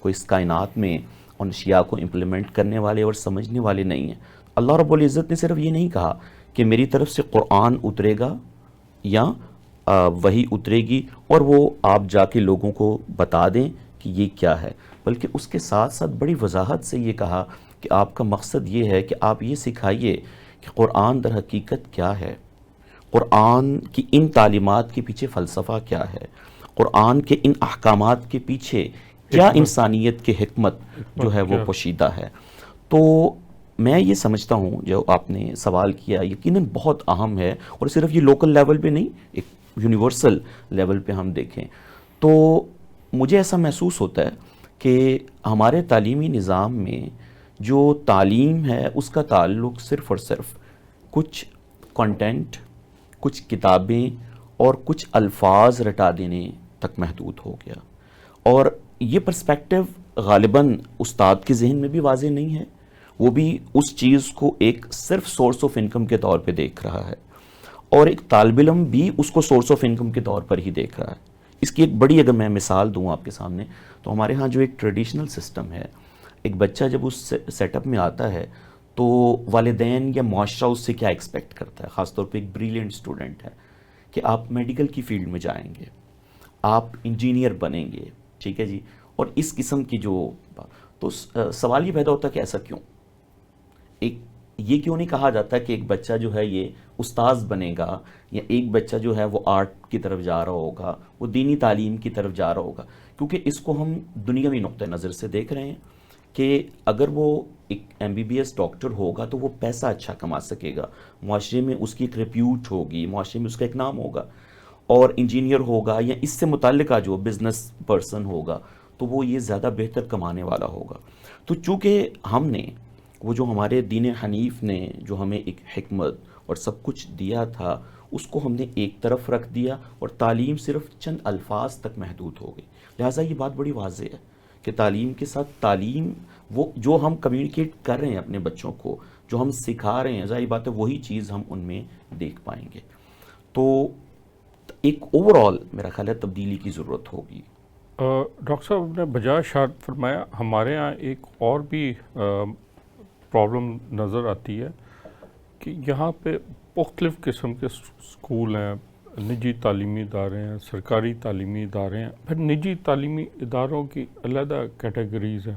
کوئی اس کائنات میں ان اشیاء کو امپلیمنٹ کرنے والے اور سمجھنے والے نہیں ہیں. اللہ رب العزت نے صرف یہ نہیں کہا کہ میری طرف سے قرآن اترے گا یا وہی اترے گی اور وہ آپ جا کے لوگوں کو بتا دیں کہ یہ کیا ہے، بلکہ اس کے ساتھ ساتھ بڑی وضاحت سے یہ کہا کہ آپ کا مقصد یہ ہے کہ آپ یہ سکھائیے کہ قرآن در حقیقت کیا ہے، قرآن کی ان تعلیمات کے پیچھے فلسفہ کیا ہے، قرآن کے ان احکامات کے پیچھے کیا انسانیت کی حکمت جو ہے وہ پوشیدہ ہے. تو میں یہ سمجھتا ہوں جو آپ نے سوال کیا یقیناً بہت اہم ہے، اور صرف یہ لوکل لیول پہ نہیں، ایک یونیورسل لیول پہ ہم دیکھیں تو مجھے ایسا محسوس ہوتا ہے کہ ہمارے تعلیمی نظام میں جو تعلیم ہے اس کا تعلق صرف اور صرف کچھ کنٹینٹ، کچھ کتابیں اور کچھ الفاظ رٹا دینے تک محدود ہو گیا، اور یہ پرسپیکٹو غالباً استاد کے ذہن میں بھی واضح نہیں ہے. وہ بھی اس چیز کو ایک صرف سورس آف انکم کے طور پہ دیکھ رہا ہے، اور ایک طالب علم بھی اس کو سورس آف انکم کے طور پر ہی دیکھ رہا ہے. اس کی ایک بڑی اگر میں مثال دوں آپ کے سامنے تو ہمارے ہاں جو ایک ٹریڈیشنل سسٹم ہے، ایک بچہ جب اس سیٹ اپ میں آتا ہے تو والدین یا معاشرہ اس سے کیا ایکسپیکٹ کرتا ہے، خاص طور پہ ایک بریلینٹ اسٹوڈنٹ ہے کہ آپ میڈیکل کی فیلڈ میں جائیں گے، آپ انجینئر بنیں گے، ٹھیک ہے جی، اور اس قسم کی جو تو سوال یہ پیدا ہوتا ہے کہ ایسا کیوں؟ یہ کیوں نہیں کہا جاتا کہ ایک بچہ جو ہے یہ استاذ بنے گا، یا ایک بچہ جو ہے وہ آرٹ کی طرف جا رہا ہوگا، وہ دینی تعلیم کی طرف جا رہا ہوگا؟ کیونکہ اس کو ہم دنیاوی نقطہ نظر سے دیکھ رہے ہیں کہ اگر وہ ایک MBBS ڈاکٹر ہوگا تو وہ پیسہ اچھا کما سکے گا، معاشرے میں اس کی ایک ریپیوٹ ہوگی، معاشرے میں اس کا ایک نام ہوگا، اور انجینئر ہوگا یا اس سے متعلقہ جو بزنس پرسن ہوگا تو وہ یہ زیادہ بہتر کمانے والا ہوگا. تو چونکہ ہم نے وہ جو ہمارے دین حنیف نے جو ہمیں ایک حکمت اور سب کچھ دیا تھا اس کو ہم نے ایک طرف رکھ دیا، اور تعلیم صرف چند الفاظ تک محدود ہو گئی. لہٰذا یہ بات بڑی واضح ہے کہ تعلیم کے ساتھ تعلیم وہ جو ہم کمیونیکیٹ کر رہے ہیں اپنے بچوں کو، جو ہم سکھا رہے ہیں، ظاہر بات ہے وہی چیز ہم ان میں دیکھ پائیں گے. تو ایک اوور آل میرا خیال ہے تبدیلی کی ضرورت ہوگی. ڈاکٹر صاحب نے بجائے اشارہ فرمایا، ہمارے ہاں ایک اور بھی پرابلم نظر آتی ہے کہ یہاں پہ مختلف قسم کے اسکول ہیں، نجی تعلیمی ادارے ہیں، سرکاری تعلیمی ادارے ہیں، پھر نجی تعلیمی اداروں کی علیحدہ کیٹیگریز ہیں.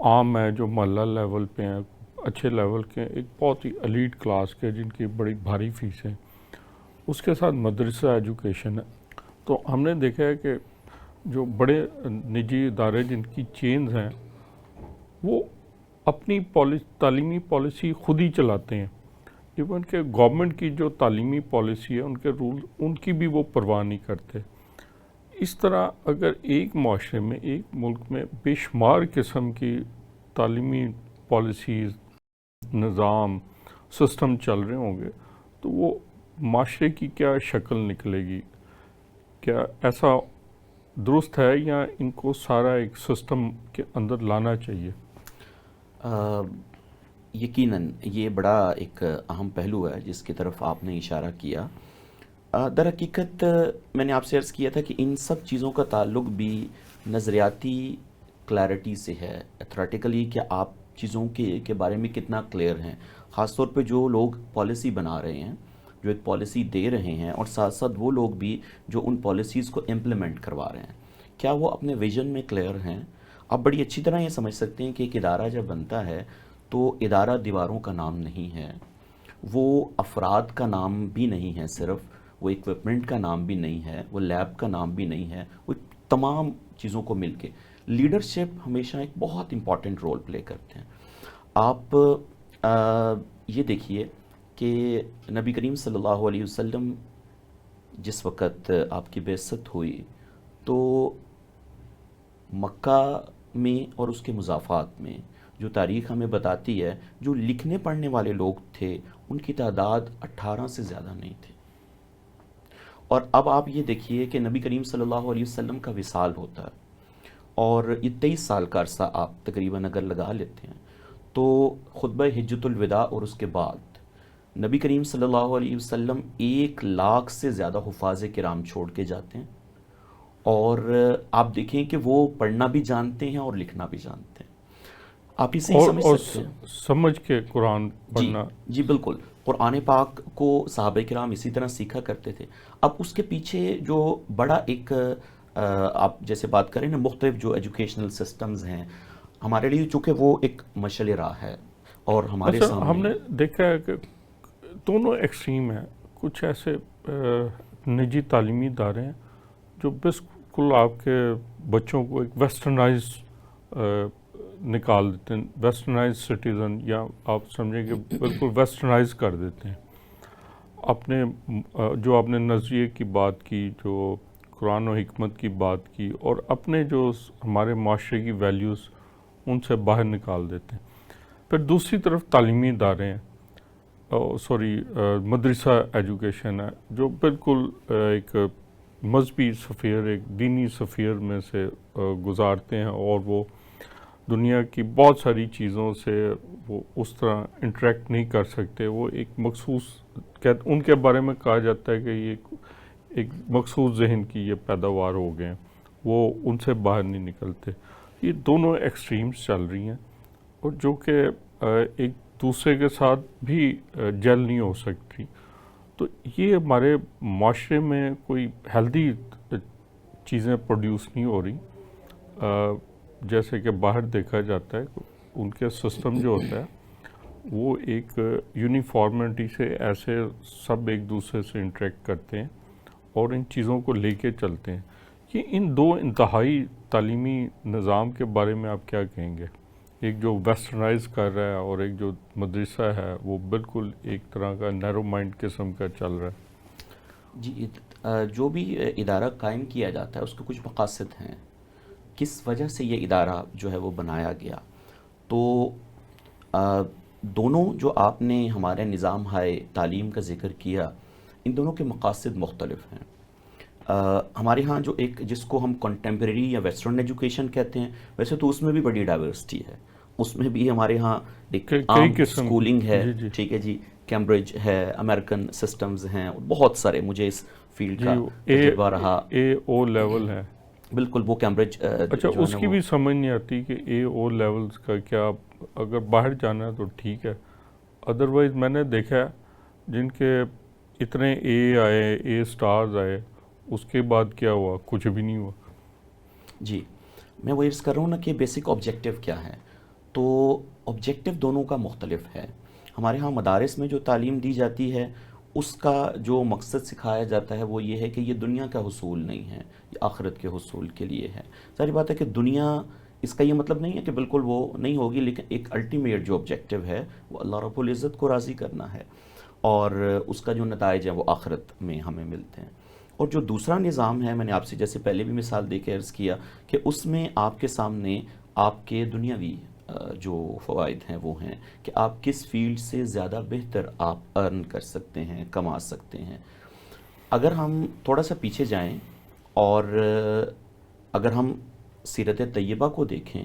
عام ہیں جو محلہ لیول پہ ہیں، اچھے لیول کے، ایک بہت ہی ایلیٹ کلاس کے جن کی بڑی بھاری فیس ہیں، اس کے ساتھ مدرسہ ایجوکیشن ہے. تو ہم نے دیکھا ہے کہ جو بڑے نجی ادارے جن کی چینز ہیں وہ اپنی تعلیمی پالیسی خود ہی چلاتے ہیں. ایون کہ گورنمنٹ کی جو تعلیمی پالیسی ہے، ان کے رول، ان کی بھی وہ پرواہ نہیں کرتے. اس طرح اگر ایک معاشرے میں، ایک ملک میں بے شمار قسم کی تعلیمی پالیسیز، نظام، سسٹم چل رہے ہوں گے تو وہ معاشرے کی کیا شکل نکلے گی؟ کیا ایسا درست ہے یا ان کو سارا ایک سسٹم کے اندر لانا چاہیے؟ یقیناً یہ بڑا ایک اہم پہلو ہے جس کی طرف آپ نے اشارہ کیا. در حقیقت میں نے آپ سے عرض کیا تھا کہ ان سب چیزوں کا تعلق بھی نظریاتی کلیئرٹی سے ہے، ایتھریٹیکلی کہ آپ چیزوں کے بارے میں کتنا کلیئر ہیں، خاص طور پہ جو لوگ پالیسی بنا رہے ہیں، جو ایک پالیسی دے رہے ہیں، اور ساتھ ساتھ وہ لوگ بھی جو ان پالیسیز کو امپلیمنٹ کروا رہے ہیں، کیا وہ اپنے ویژن میں کلیئر ہیں؟ آپ بڑی اچھی طرح یہ سمجھ سکتے ہیں کہ ایک ادارہ جب بنتا ہے تو ادارہ دیواروں کا نام نہیں ہے، وہ افراد کا نام بھی نہیں ہے، صرف وہ اکوپمنٹ کا نام بھی نہیں ہے، وہ لیب کا نام بھی نہیں ہے، وہ تمام چیزوں کو مل کے لیڈرشپ ہمیشہ ایک بہت امپورٹنٹ رول پلے کرتے ہیں. آپ یہ دیکھیے کہ نبی کریم صلی اللہ علیہ وسلم جس وقت آپ کی بعثت ہوئی تو مکہ میں اور اس کے مضافات میں جو تاریخ ہمیں بتاتی ہے، جو لکھنے پڑھنے والے لوگ تھے ان کی تعداد 18 سے زیادہ نہیں تھی. اور اب آپ یہ دیکھیے کہ نبی کریم صلی اللہ علیہ وسلم کا وصال ہوتا ہے، اور یہ 23 سال کا عرصہ آپ تقریباً اگر لگا لیتے ہیں تو خطبہ حجۃ الوداع اور اس کے بعد نبی کریم صلی اللہ علیہ وسلم 1 لاکھ سے زیادہ حفاظ کرام چھوڑ کے جاتے ہیں، اور آپ دیکھیں کہ وہ پڑھنا بھی جانتے ہیں اور لکھنا بھی جانتے ہیں. آپ اسے ہی سمجھ اور سکتے ہیں. سمجھ کے قرآن جی پڑھنا. جی بالکل. قرآن پاک کو صحابہ کرام اسی طرح سیکھا کرتے تھے. اب اس کے پیچھے جو بڑا ایک آپ جیسے بات کریں نا مختلف جو ایجوکیشنل سسٹمز ہیں ہمارے لیے چونکہ وہ ایک مشعل راہ ہے اور ہمارے اچھا ہم سامنے. نے دیکھا ہے کہ دونوں ایکسٹریم ہیں. کچھ ایسے نجی تعلیمی ادارے ہیں جو بالکل آپ کے بچوں کو ایک ویسٹرنائز نکال دیتے ہیں, ویسٹرنائز سٹیزن, یا آپ سمجھیں کہ بالکل ویسٹرنائز کر دیتے ہیں. اپنے جو آپ نے نظریے کی بات کی, جو قرآن و حکمت کی بات کی, اور اپنے جو ہمارے معاشرے کی ویلیوز ان سے باہر نکال دیتے ہیں. پھر دوسری طرف تعلیمی ادارے ہیں, مدرسہ ایجوکیشن ہے, جو بالکل ایک مذہبی سفیر, ایک دینی سفیر میں سے گزارتے ہیں, اور وہ دنیا کی بہت ساری چیزوں سے وہ اس طرح انٹریکٹ نہیں کر سکتے. وہ ایک مخصوص ان کے بارے میں کہا جاتا ہے کہ یہ ایک مخصوص ذہن کی یہ پیداوار ہو گئے ہیں, وہ ان سے باہر نہیں نکلتے. یہ دونوں ایکسٹریمز چل رہی ہیں, اور جو کہ ایک دوسرے کے ساتھ بھی جل نہیں ہو سکتی. تو یہ ہمارے معاشرے میں کوئی ہیلدی چیزیں پروڈیوس نہیں ہو رہی. جیسے کہ باہر دیکھا جاتا ہے ان کے سسٹم جو ہوتا ہے وہ ایک یونیفارمٹی سے ایسے سب ایک دوسرے سے انٹریکٹ کرتے ہیں اور ان چیزوں کو لے کے چلتے ہیں. کہ ان دو انتہائی تعلیمی نظام کے بارے میں آپ کیا کہیں گے؟ ایک جو ویسٹرنائز کر رہا ہے اور ایک جو مدرسہ ہے وہ بالکل ایک طرح کا نیرو مائنڈ قسم کا چل رہا ہے. جی جو بھی ادارہ قائم کیا جاتا ہے اس کے کچھ مقاصد ہیں, کس وجہ سے یہ ادارہ جو ہے وہ بنایا گیا. تو دونوں جو آپ نے ہمارے نظام ہائے تعلیم کا ذکر کیا ان دونوں کے مقاصد مختلف ہیں. ہمارے ہاں جو ایک جس کو ہم کنٹمپریری یا ویسٹرن ایجوکیشن کہتے ہیں, ویسے تو اس میں بھی بڑی ڈائیورسٹی ہے. اس میں بھی ہمارے ہاں ایک کئی عام قسم کی. اسکولنگ ہے, جی جی ٹھیک ہے جی, کیمبرج ہے, امریکن سسٹمز ہیں, بہت سارے, مجھے اس فیلڈ جی. کا تجربہ رہا. اے او لیول ہے. بالکل وہ کیمبرج اچھا جو ہے اس نا کی وہ. بھی سمجھ نہیں آتی کہ اے او لیولز کا کیا, اگر باہر جانا ہے تو ٹھیک ہے, ادروائز میں نے دیکھا ہے جن کے اتنے اے آئے, اے سٹارز آئے, اس کے بعد کیا ہوا؟ کچھ بھی نہیں ہوا. جی میں وہ عرض کر رہا ہوں نا کہ بیسک آبجیکٹیو کیا ہے. تو آبجیکٹیو دونوں کا مختلف ہے. ہمارے ہاں مدارس میں جو تعلیم دی جاتی ہے اس کا جو مقصد سکھایا جاتا ہے وہ یہ ہے کہ یہ دنیا کا حصول نہیں ہے, یہ آخرت کے حصول کے لیے ہے. ظاہر بات ہے کہ دنیا, اس کا یہ مطلب نہیں ہے کہ بالکل وہ نہیں ہوگی, لیکن ایک الٹیمیٹ جو آبجیکٹیو ہے وہ اللہ رب العزت کو راضی کرنا ہے, اور اس کا جو نتائج ہیں وہ آخرت میں ہمیں ملتے ہیں. اور جو دوسرا نظام ہے, میں نے آپ سے جیسے پہلے بھی مثال دے کے عرض کیا کہ اس میں آپ کے سامنے آپ کے دنیاوی جو فوائد ہیں وہ ہیں کہ آپ کس فیلڈ سے زیادہ بہتر آپ ارن کر سکتے ہیں, کما سکتے ہیں. اگر ہم تھوڑا سا پیچھے جائیں اور اگر ہم سیرت طیبہ کو دیکھیں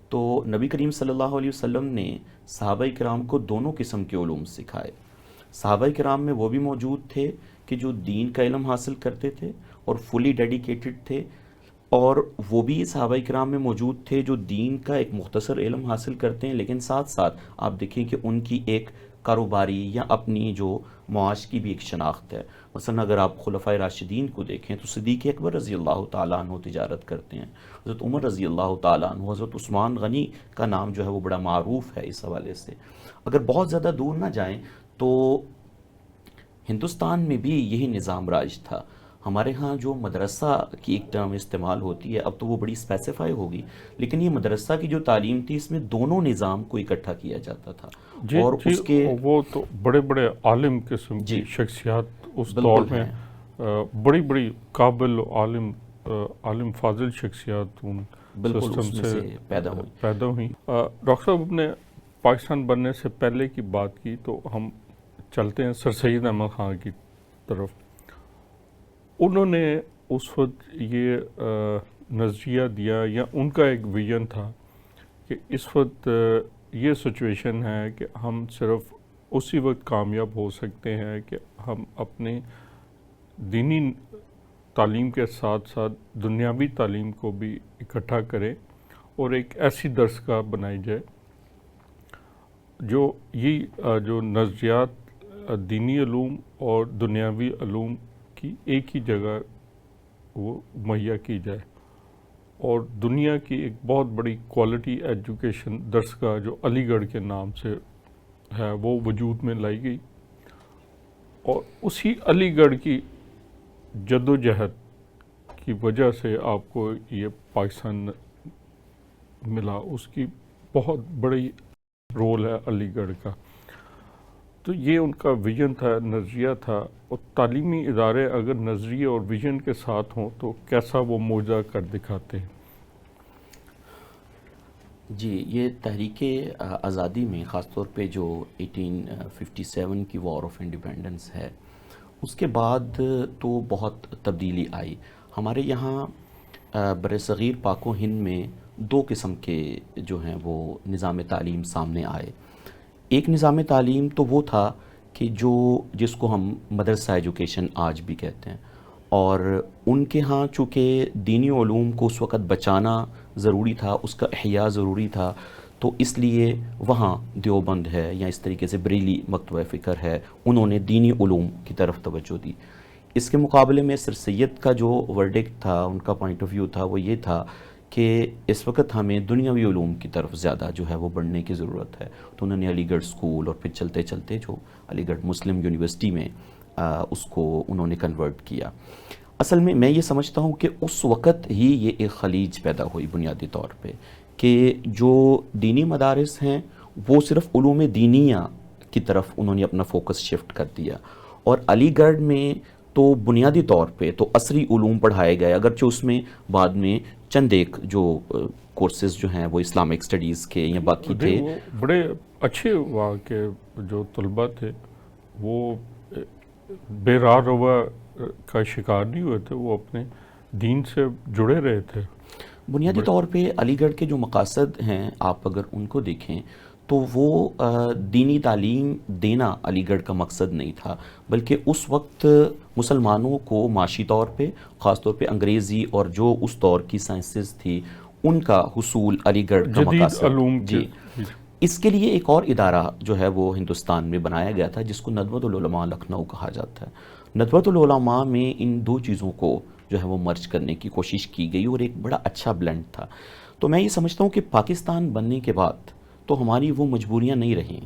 تو نبی کریم صلی اللہ علیہ وسلم نے صحابہ کرام کو دونوں قسم کے علوم سکھائے. صحابہ کرام میں وہ بھی موجود تھے کہ جو دین کا علم حاصل کرتے تھے اور فلی ڈیڈیکیٹڈ تھے, اور وہ بھی صحابہ کرام میں موجود تھے جو دین کا ایک مختصر علم حاصل کرتے ہیں لیکن ساتھ ساتھ آپ دیکھیں کہ ان کی ایک کاروباری یا اپنی جو معاش کی بھی ایک شناخت ہے. مثلا اگر آپ خلفائے راشدین کو دیکھیں تو صدیق اکبر رضی اللہ تعالیٰ عنہ تجارت کرتے ہیں, حضرت عمر رضی اللہ تعالیٰ عنہ, حضرت عثمان غنی کا نام جو ہے وہ بڑا معروف ہے اس حوالے سے. اگر بہت زیادہ دور نہ جائیں تو ہندوستان میں بھی یہی نظام راج تھا. ہمارے ہاں جو مدرسہ کی ایک ٹرم استعمال ہوتی ہے, اب تو وہ بڑی اسپیسیفائی ہوگی, لیکن یہ مدرسہ کی جو تعلیم تھی اس میں دونوں نظام کو اکٹھا کیا جاتا تھا. جی اور جی, اس کے وہ تو بڑے بڑے عالم قسم کی جی شخصیات اس دور بالکل میں, ہیں, بڑی بڑی قابل عالم فاضل شخصیات ان بالکل سسٹم اس میں سے سے پیدا ہوئی. پیدا ہوئیں. ڈاکٹر صاحب نے پاکستان بننے سے پہلے کی بات کی, تو ہم چلتے ہیں سر سید احمد خان کی طرف. انہوں نے اس وقت یہ نظریہ دیا, یا ان کا ایک ویژن تھا کہ اس وقت یہ سچویشن ہے کہ ہم صرف اسی وقت کامیاب ہو سکتے ہیں کہ ہم اپنے دینی تعلیم کے ساتھ ساتھ دنیاوی تعلیم کو بھی اکٹھا کریں اور ایک ایسی درسگاہ بنائی جائے جو جو نظریات دینی علوم اور دنیاوی علوم کی ایک ہی جگہ وہ مہیا کی جائے، اور دنیا کی ایک بہت بڑی کوالٹی ایجوکیشن درسگاہ جو علی گڑھ کے نام سے ہے وہ وجود میں لائی گئی، اور اسی علی گڑھ کی جدوجہد کی وجہ سے آپ کو یہ پاکستان ملا، اس کی بہت بڑی رول ہے علی گڑھ کا۔ تو یہ ان کا ویژن تھا، نظریہ تھا، اور تعلیمی ادارے اگر نظریے اور ویژن کے ساتھ ہوں تو کیسا وہ معجزہ کر دکھاتے ہیں۔ جی، یہ تحریک آزادی میں خاص طور پہ جو 1857 کی وار آف انڈیپینڈنس ہے، اس کے بعد تو بہت تبدیلی آئی۔ ہمارے یہاں بر صغیر پاک و ہند میں دو قسم کے جو ہیں وہ نظام تعلیم سامنے آئے۔ ایک نظام تعلیم تو وہ تھا کہ جس کو ہم مدرسہ ایجوکیشن آج بھی کہتے ہیں، اور ان کے ہاں چونکہ دینی علوم کو اس وقت بچانا ضروری تھا، اس کا احیاء ضروری تھا، تو اس لیے وہاں دیوبند ہے یا اس طریقے سے بریلی مکتبہ فکر ہے، انہوں نے دینی علوم کی طرف توجہ دی۔ اس کے مقابلے میں سر سید کا جو ورڈکٹ تھا، ان کا پوائنٹ آف ویو تھا، وہ یہ تھا کہ اس وقت ہمیں دنیاوی علوم کی طرف زیادہ جو ہے وہ بڑھنے کی ضرورت ہے۔ تو انہوں نے علی گڑھ اسکول اور پھر چلتے چلتے جو علی گڑھ مسلم یونیورسٹی میں اس کو انہوں نے کنورٹ کیا۔ اصل میں یہ سمجھتا ہوں کہ اس وقت ہی یہ ایک خلیج پیدا ہوئی بنیادی طور پہ، کہ جو دینی مدارس ہیں وہ صرف علوم دینیہ کی طرف انہوں نے اپنا فوکس شفٹ کر دیا، اور علی گڑھ میں تو بنیادی طور پہ تو عصری علوم پڑھائے گئے، اگرچہ اس میں بعد میں چند ایک جو کورسز جو ہیں وہ اسلامک اسٹڈیز کے یا باقی تھے۔ وہ بڑے اچھے ہوا کہ جو طلباء تھے وہ بے راہ روا کا شکار نہیں ہوئے تھے، وہ اپنے دین سے جڑے رہے تھے۔ بنیادی طور پہ علی گڑھ کے جو مقاصد ہیں آپ اگر ان کو دیکھیں تو وہ دینی تعلیم دینا علی گڑھ کا مقصد نہیں تھا، بلکہ اس وقت مسلمانوں کو معاشی طور پہ خاص طور پہ انگریزی اور جو اس دور کی سائنسز تھی ان کا حصول علی گڑھ کا مقاصد۔ علوم جی، اس کے لیے ایک اور ادارہ جو ہے وہ ہندوستان میں بنایا گیا تھا جس کو ندوۃ العلماء لکھنؤ کہا جاتا ہے۔ ندوۃ العلماء میں ان دو چیزوں کو جو ہے وہ مرج کرنے کی کوشش کی گئی اور ایک بڑا اچھا بلینڈ تھا۔ تو میں یہ سمجھتا ہوں کہ پاکستان بننے کے بعد تو ہماری وہ مجبوریاں نہیں رہیں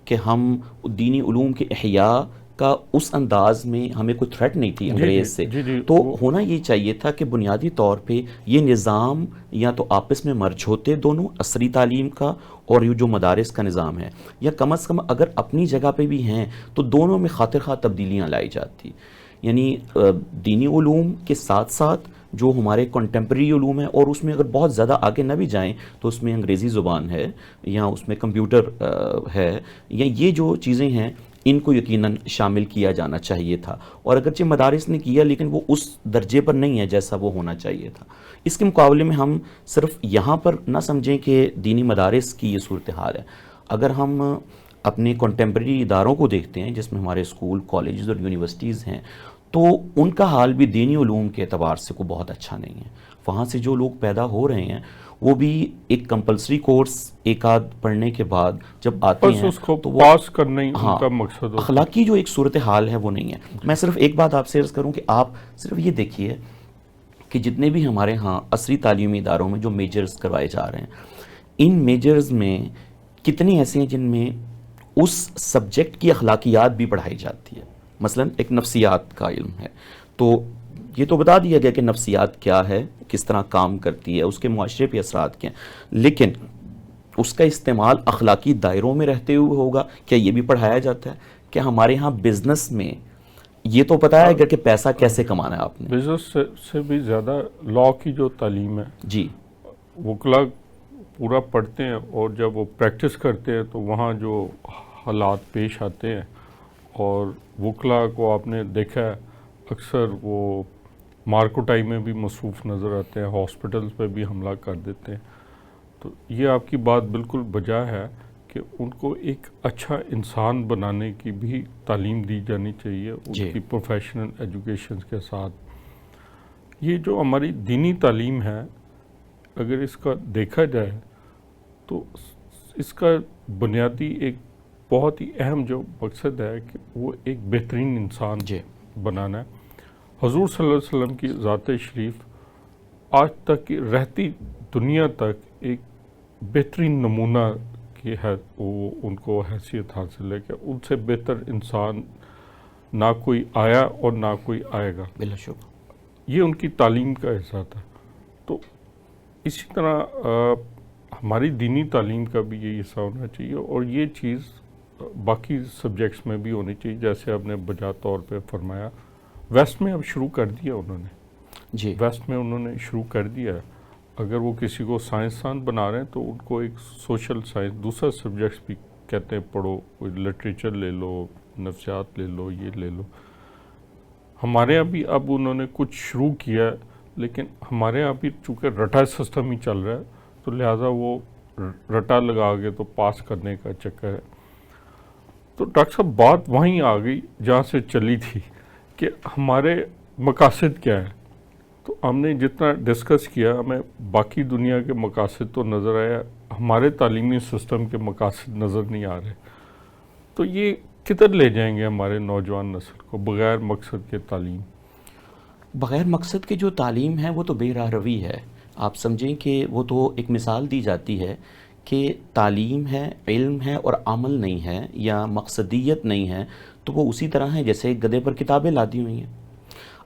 کہ ہم دینی علوم کے احیاء کا اس انداز میں ہمیں کوئی تھریٹ نہیں تھی انگریز سے۔ تو ہونا یہ چاہیے تھا کہ بنیادی طور پہ یہ نظام یا تو آپس میں مرج ہوتے دونوں، عصری تعلیم کا اور یہ جو مدارس کا نظام ہے، یا کم از کم اگر اپنی جگہ پہ بھی ہیں تو دونوں میں خاطر خواہ تبدیلیاں لائی جاتی، یعنی دینی علوم کے ساتھ ساتھ جو ہمارے کنٹمپریری علوم ہیں، اور اس میں اگر بہت زیادہ آگے نہ بھی جائیں تو اس میں انگریزی زبان ہے یا اس میں کمپیوٹر ہے، یا یہ جو چیزیں ہیں ان کو یقیناً شامل کیا جانا چاہیے تھا، اور اگرچہ مدارس نے کیا لیکن وہ اس درجے پر نہیں ہے جیسا وہ ہونا چاہیے تھا۔ اس کے مقابلے میں ہم صرف یہاں پر نہ سمجھیں کہ دینی مدارس کی یہ صورتحال ہے، اگر ہم اپنے کنٹمپریری اداروں کو دیکھتے ہیں جس میں ہمارے اسکول، کالجز اور یونیورسٹیز ہیں، تو ان کا حال بھی دینی علوم کے اعتبار سے کوئی بہت اچھا نہیں ہے۔ وہاں سے جو لوگ پیدا ہو رہے ہیں وہ بھی ایک کمپلسری کورس ایک آدھ پڑھنے کے بعد جب آتے ہیں اس کو تو وہ پاس کرنا ہی ان کا مقصد ہوتا ہے۔ اخلاقی جو ایک صورتحال ہے وہ نہیں ہے۔ میں صرف ایک بات آپ سے عرض کروں کہ آپ صرف یہ دیکھیے کہ جتنے بھی ہمارے ہاں عصری تعلیمی اداروں میں جو میجرز کروائے جا رہے ہیں، ان میجرز میں کتنے ایسے ہیں جن میں اس سبجیکٹ کی اخلاقیات بھی پڑھائی جاتی ہے۔ مثلا ایک نفسیات کا علم ہے، تو یہ تو بتا دیا گیا کہ نفسیات کیا ہے، کس طرح کام کرتی ہے، اس کے معاشرے پہ اثرات کیا ہیں، لیکن اس کا استعمال اخلاقی دائروں میں رہتے ہوئے ہوگا کیا یہ بھی پڑھایا جاتا ہے؟ کہ ہمارے ہاں بزنس میں یہ تو بتایا گیا کہ پیسہ کیسے کمانا ہے آپ نے، بزنس سے بھی زیادہ لاء کی جو تعلیم ہے، جی وکلا پورا پڑھتے ہیں اور جب وہ پریکٹس کرتے ہیں تو وہاں جو حالات پیش آتے ہیں، اور وکلا کو آپ نے دیکھا ہے اکثر وہ مارکوٹائی میں بھی مصروف نظر آتے ہیں، ہاسپٹلز پہ بھی حملہ کر دیتے ہیں۔ تو یہ آپ کی بات بالکل بجا ہے کہ ان کو ایک اچھا انسان بنانے کی بھی تعلیم دی جانی چاہیے ان کی پروفیشنل ایجوکیشن کے ساتھ۔ یہ جو ہماری دینی تعلیم ہے، اگر اس کا دیکھا جائے تو اس کا بنیادی ایک بہت ہی اہم جو مقصد ہے کہ وہ ایک بہترین انسان جی بنانا ہے۔ حضور صلی اللہ علیہ وسلم کی ذات شریف آج تک کی رہتی دنیا تک ایک بہترین نمونہ کی ہے، وہ ان کو حیثیت حاصل ہے کہ ان سے بہتر انسان نہ کوئی آیا اور نہ کوئی آئے گا۔ بلا شبہ۔ یہ ان کی تعلیم کا حصہ تھا۔ تو اسی طرح ہماری دینی تعلیم کا بھی یہ حصہ ہونا چاہیے، اور یہ چیز باقی سبجیکٹس میں بھی ہونی چاہیے، جیسے آپ نے بجا طور پہ فرمایا۔ ویسٹ میں اب شروع کر دیا انہوں نے، جی ویسٹ میں انہوں نے شروع کر دیا ہے۔ اگر وہ کسی کو سائنسدان بنا رہے ہیں تو ان کو ایک سوشل سائنس دوسرا سبجیکٹس بھی کہتے ہیں پڑھو، کوئی لٹریچر لے لو، نفسیات لے لو، یہ لے لو۔ ہمارے یہاں بھی اب انہوں نے کچھ شروع کیا ہے، لیکن ہمارے یہاں بھی چونکہ رٹا سسٹم ہی چل رہا ہے، تو لہٰذا وہ رٹا لگا کے تو پاس کرنے کا چکر ہے۔ تو ڈاکٹر صاحب بات وہیں آ گئی جہاں سے چلی تھی کہ ہمارے مقاصد کیا ہے۔ تو ہم نے جتنا ڈسکس کیا، ہمیں باقی دنیا کے مقاصد تو نظر آیا، ہمارے تعلیمی سسٹم کے مقاصد نظر نہیں آ رہے۔ تو یہ کدھر لے جائیں گے ہمارے نوجوان نسل کو بغیر مقصد کے تعلیم؟ بغیر مقصد کے جو تعلیم ہے وہ تو بے راہ روی ہے۔ آپ سمجھیں کہ وہ تو ایک مثال دی جاتی ہے کہ تعلیم ہے، علم ہے اور عمل نہیں ہے یا مقصدیت نہیں ہے، تو وہ اسی طرح ہے جیسے ایک گدھے پر کتابیں لادی ہوئی ہیں۔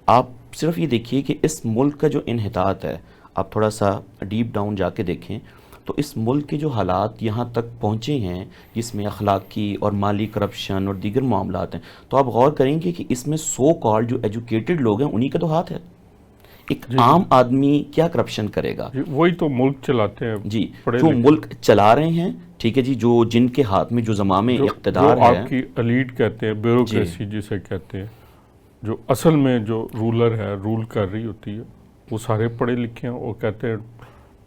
آپ صرف یہ دیکھیے کہ اس ملک کا جو انحطاط ہے، آپ تھوڑا سا ڈیپ ڈاؤن جا کے دیکھیں تو اس ملک کے جو حالات یہاں تک پہنچے ہیں، جس میں اخلاقی اور مالی کرپشن اور دیگر معاملات ہیں، تو آپ غور کریں گے کہ اس میں سو کالڈ جو ایجوکیٹڈ لوگ ہیں انہی کا تو ہاتھ ہے۔ ایک جی عام آدمی کیا کرپشن کرے گا؟ جی، وہی تو ملک چلاتے ہیں جی، پڑھے جو لکھے، ملک چلا رہے ہیں، ٹھیک ہے جی، جو جن کے ہاتھ میں جو زمام جو اقتدار ہے، آپ کی ایلیٹ کہتے ہیں، بیوروکریسی جسے کہتے ہیں، جو اصل میں جو رولر ہے، رول کر رہی ہوتی ہے، وہ سارے پڑھے لکھے ہیں، اور کہتے ہیں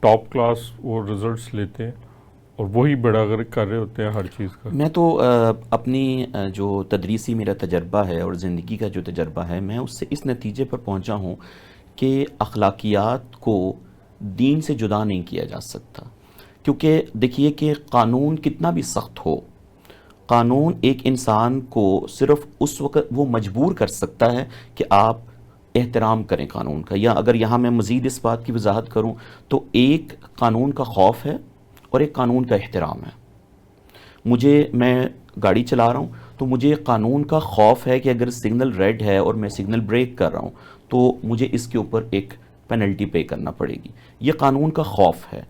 ٹاپ کلاس وہ ریزلٹس لیتے ہیں، اور وہی بڑا غرق کر رہے ہوتے ہیں ہر چیز کا۔ میں تو اپنی جو تدریسی میرا تجربہ ہے اور زندگی کا جو تجربہ ہے، میں اس سے اس نتیجے پر پہنچا ہوں کہ اخلاقیات کو دین سے جدا نہیں کیا جا سکتا۔ کیونکہ دیکھیے کہ قانون کتنا بھی سخت ہو، قانون ایک انسان کو صرف اس وقت وہ مجبور کر سکتا ہے کہ آپ احترام کریں قانون کا، یا اگر یہاں میں مزید اس بات کی وضاحت کروں تو ایک قانون کا خوف ہے اور ایک قانون کا احترام ہے۔ میں گاڑی چلا رہا ہوں تو مجھے قانون کا خوف ہے کہ اگر سگنل ریڈ ہے اور میں سگنل بریک کر رہا ہوں تو مجھے اس کے اوپر ایک پینلٹی پے کرنا پڑے گی، یہ قانون کا خوف ہے۔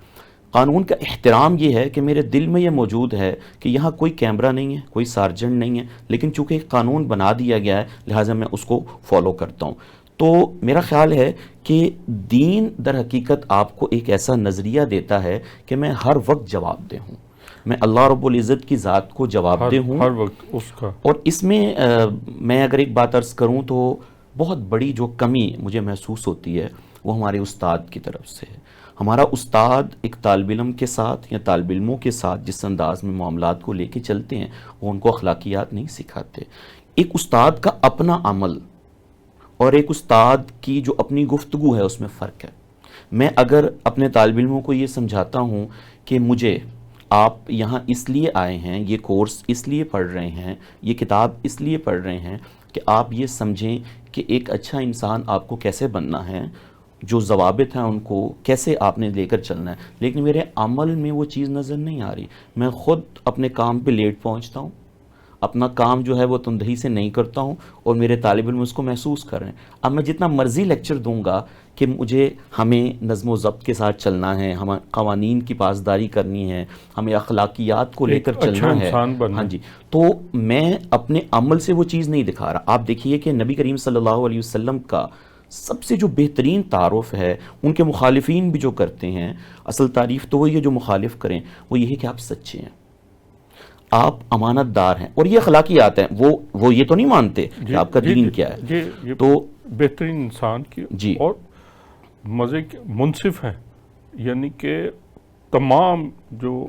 قانون کا احترام یہ ہے کہ میرے دل میں یہ موجود ہے کہ یہاں کوئی کیمرہ نہیں ہے، کوئی سارجنٹ نہیں ہے، لیکن چونکہ ایک قانون بنا دیا گیا ہے لہٰذا میں اس کو فالو کرتا ہوں۔ تو میرا خیال ہے کہ دین در حقیقت آپ کو ایک ایسا نظریہ دیتا ہے کہ میں ہر وقت جواب دہ ہوں، میں اللہ رب العزت کی ذات کو جواب دہ ہوں ہر وقت اس کا۔ اور اس میں میں اگر ایک بات عرض کروں تو بہت بڑی جو کمی مجھے محسوس ہوتی ہے وہ ہمارے استاد کی طرف سے ہے۔ ہمارا استاد ایک طالب علم کے ساتھ یا طالب علموں کے ساتھ جس انداز میں معاملات کو لے کے چلتے ہیں وہ ان کو اخلاقیات نہیں سکھاتے۔ ایک استاد کا اپنا عمل اور ایک استاد کی جو اپنی گفتگو ہے اس میں فرق ہے۔ میں اگر اپنے طالب علموں کو یہ سمجھاتا ہوں کہ مجھے آپ یہاں اس لیے آئے ہیں، یہ کورس اس لیے پڑھ رہے ہیں، یہ کتاب اس لیے پڑھ رہے ہیں کہ آپ یہ سمجھیں کہ ایک اچھا انسان آپ کو کیسے بننا ہے، جو ضوابط ہیں ان کو کیسے آپ نے لے کر چلنا ہے، لیکن میرے عمل میں وہ چیز نظر نہیں آ رہی۔ میں خود اپنے کام پہ لیٹ پہنچتا ہوں، اپنا کام جو ہے وہ تندہی سے نہیں کرتا ہوں، اور میرے طالب علم اس کو محسوس کر رہے ہیں۔ اب میں جتنا مرضی لیکچر دوں گا کہ ہمیں نظم و ضبط کے ساتھ چلنا ہے، ہمیں قوانین کی پاسداری کرنی ہے، ہمیں اخلاقیات کو لے کر اچھا چلنا ہے، انسان بننا، ہاں جی، تو میں اپنے عمل سے وہ چیز نہیں دکھا رہا۔ آپ دیکھیے کہ نبی کریم صلی اللہ علیہ وسلم کا سب سے جو بہترین تعارف ہے، ان کے مخالفین بھی جو کرتے ہیں، اصل تعریف تو وہی ہے جو مخالف کریں، وہ یہ ہے کہ آپ سچے ہیں، آپ امانت دار ہیں، اور یہ اخلاقیات ہیں۔ وہ یہ تو نہیں مانتے کہ آپ کا دین کیا ہے، یہ تو بہترین انسان کی جی اور مزے کے منصف ہیں، یعنی کہ تمام جو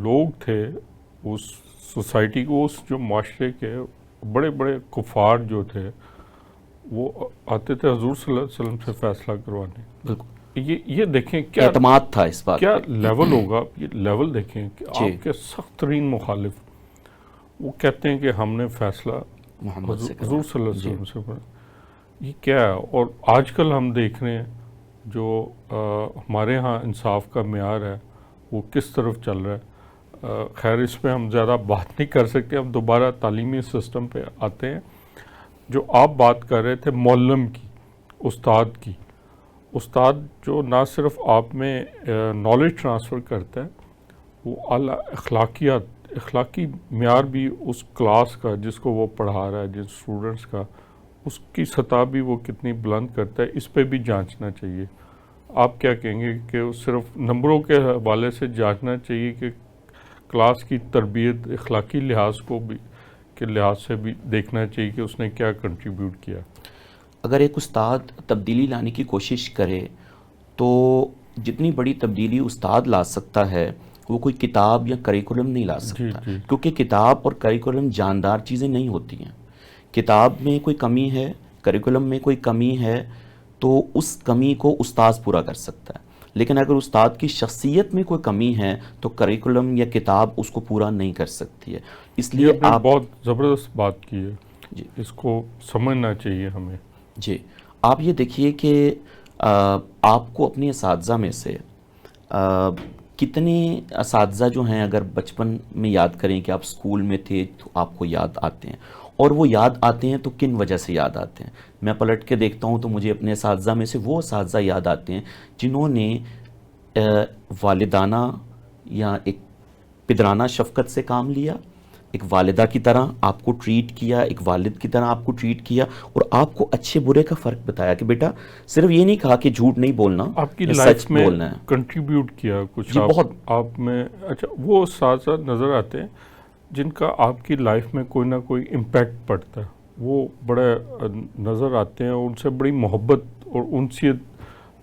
لوگ تھے اس سوسائٹی کو، اس جو معاشرے کے بڑے بڑے کفار جو تھے، وہ آتے تھے حضور صلی اللہ علیہ وسلم سے فیصلہ کروانے. بالکل یہ دیکھیں کیا اعتماد تھا اس بات کیا پہ. لیول ہوگا. یہ لیول دیکھیں کہ جی. آپ کے سخت ترین مخالف وہ کہتے ہیں کہ ہم نے فیصلہ محمد سے حضور صلی اللہ علیہ جی. وسلم سے کرا. یہ کیا ہے. اور آج کل ہم دیکھ رہے ہیں جو ہمارے ہاں انصاف کا معیار ہے وہ کس طرف چل رہا ہے. خیر اس پہ ہم زیادہ بات نہیں کر سکتے. ہم دوبارہ تعلیمی سسٹم پہ آتے ہیں. جو آپ بات کر رہے تھے معلم کی, استاد کی, استاد جو نہ صرف آپ میں نالج ٹرانسفر کرتا ہے, وہ اعلیٰ اخلاقی معیار بھی اس کلاس کا جس کو وہ پڑھا رہا ہے, جن اسٹوڈنٹس کا, اس کی سطح بھی وہ کتنی بلند کرتا ہے. اس پہ بھی جانچنا چاہیے. آپ کیا کہیں گے کہ صرف نمبروں کے حوالے سے جانچنا چاہیے کہ کلاس کی تربیت اخلاقی لحاظ کو بھی کے لحاظ سے بھی دیکھنا چاہیے کہ اس نے کیا کنٹریبیوٹ کیا؟ اگر ایک استاد تبدیلی لانے کی کوشش کرے تو جتنی بڑی تبدیلی استاد لا سکتا ہے وہ کوئی کتاب یا کریکولم نہیں لا سکتا. جی. کیونکہ کتاب اور کریکولم جاندار چیزیں نہیں ہوتی ہیں. کتاب میں کوئی کمی ہے, کریکولم میں کوئی کمی ہے, تو اس کمی کو استاد پورا کر سکتا ہے. لیکن اگر استاد کی شخصیت میں کوئی کمی ہے تو کریکولم یا کتاب اس کو پورا نہیں کر سکتی ہے. اس لیے یہ آپ بہت زبردست بات کی ہے. جی. اس کو سمجھنا چاہیے ہمیں. جی. آپ یہ دیکھیے کہ آپ کو اپنے اساتذہ میں سے کتنے اساتذہ جو ہیں اگر بچپن میں یاد کریں کہ آپ اسکول میں تھے تو آپ کو یاد آتے ہیں, اور وہ یاد آتے ہیں تو کن وجہ سے یاد آتے ہیں. میں پلٹ کے دیکھتا ہوں تو مجھے اپنے اساتذہ میں سے وہ اساتذہ یاد آتے ہیں جنہوں نے والدانہ یا ایک پدرانہ شفقت سے کام لیا, ایک والدہ کی طرح آپ کو ٹریٹ کیا, ایک والد کی طرح آپ کو ٹریٹ کیا, اور آپ کو اچھے برے کا فرق بتایا کہ بیٹا صرف یہ نہیں کہا کہ جھوٹ نہیں بولنا, آپ کی یا لائف سچ میں بولنا ہے. کنٹریبیوٹ کیا کچھ. جی بہت. آپ میں اچھا وہ ساتھ ساتھ نظر آتے ہیں جن کا آپ کی لائف میں کوئی نہ کوئی امپیکٹ پڑتا ہے, وہ بڑے نظر آتے ہیں, ان سے بڑی محبت اور انسیت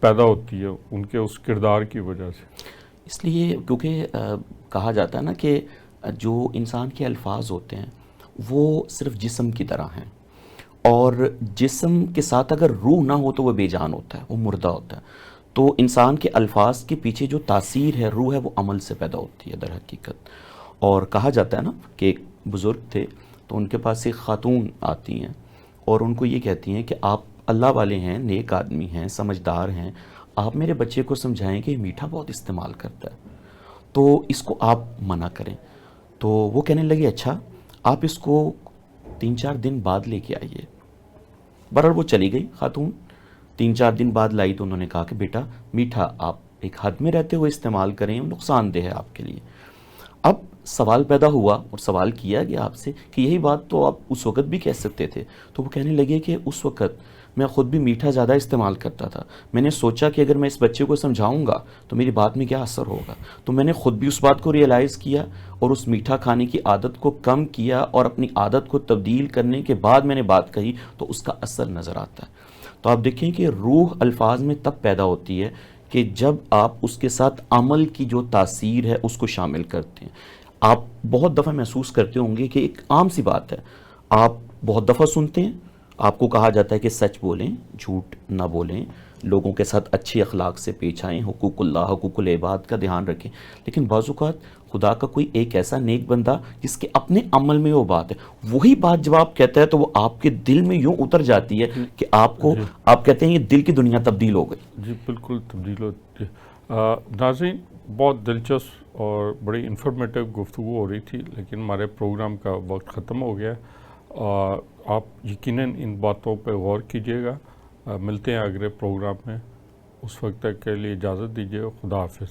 پیدا ہوتی ہے ان کے اس کردار کی وجہ سے. اس لیے کیونکہ کہا جاتا ہے نا کہ جو انسان کے الفاظ ہوتے ہیں وہ صرف جسم کی طرح ہیں, اور جسم کے ساتھ اگر روح نہ ہو تو وہ بے جان ہوتا ہے, وہ مردہ ہوتا ہے. تو انسان کے الفاظ کے پیچھے جو تاثیر ہے, روح ہے, وہ عمل سے پیدا ہوتی ہے در حقیقت. اور کہا جاتا ہے نا کہ ایک بزرگ تھے تو ان کے پاس ایک خاتون آتی ہیں اور ان کو یہ کہتی ہیں کہ آپ اللہ والے ہیں, نیک آدمی ہیں, سمجھدار ہیں, آپ میرے بچے کو سمجھائیں کہ یہ میٹھا بہت استعمال کرتا ہے تو اس کو آپ منع کریں. تو وہ کہنے لگے اچھا آپ اس کو 3-4 دن بعد لے کے آئیے. بہرحال وہ چلی گئی خاتون, 3-4 دن بعد لائی تو انہوں نے کہا کہ بیٹا میٹھا آپ ایک حد میں رہتے ہوئے استعمال کریں, نقصان دہ ہے آپ کے لیے. اب سوال پیدا ہوا اور سوال کیا گیا آپ سے کہ یہی بات تو آپ اس وقت بھی کہہ سکتے تھے. تو وہ کہنے لگے کہ اس وقت میں خود بھی میٹھا زیادہ استعمال کرتا تھا, میں نے سوچا کہ اگر میں اس بچے کو سمجھاؤں گا تو میری بات میں کیا اثر ہوگا, تو میں نے خود بھی اس بات کو ریئلائز کیا اور اس میٹھا کھانے کی عادت کو کم کیا, اور اپنی عادت کو تبدیل کرنے کے بعد میں نے بات کہی تو اس کا اثر نظر آتا ہے. تو آپ دیکھیں کہ روح الفاظ میں تب پیدا ہوتی ہے کہ جب آپ اس کے ساتھ عمل کی جو تاثیر ہے اس کو شامل کرتے ہیں. آپ بہت دفعہ محسوس کرتے ہوں گے کہ ایک عام سی بات ہے, آپ بہت دفعہ سنتے ہیں, آپ کو کہا جاتا ہے کہ سچ بولیں, جھوٹ نہ بولیں, لوگوں کے ساتھ اچھی اخلاق سے پیش آئیں, حقوق اللہ, حقوق العباد کا دھیان رکھیں. لیکن بعض اوقات خدا کا کوئی ایک ایسا نیک بندہ جس کے اپنے عمل میں وہ بات ہے, وہی بات جب آپ کہتے ہیں تو وہ آپ کے دل میں یوں اتر جاتی ہے کہ آپ کو آپ کہتے ہیں یہ دل کی دنیا تبدیل ہو گئی. جی بالکل تبدیل ہوتی ہے. ناظرین بہت دلچسپ اور بڑی انفارمیٹیو گفتگو ہو رہی تھی, لیکن ہمارے پروگرام کا وقت ختم ہو گیا. آپ یقیناً ان باتوں پہ غور کیجیے گا. ملتے ہیں اگلے پروگرام میں, اس وقت تک کے لیے اجازت دیجیے. خدا حافظ.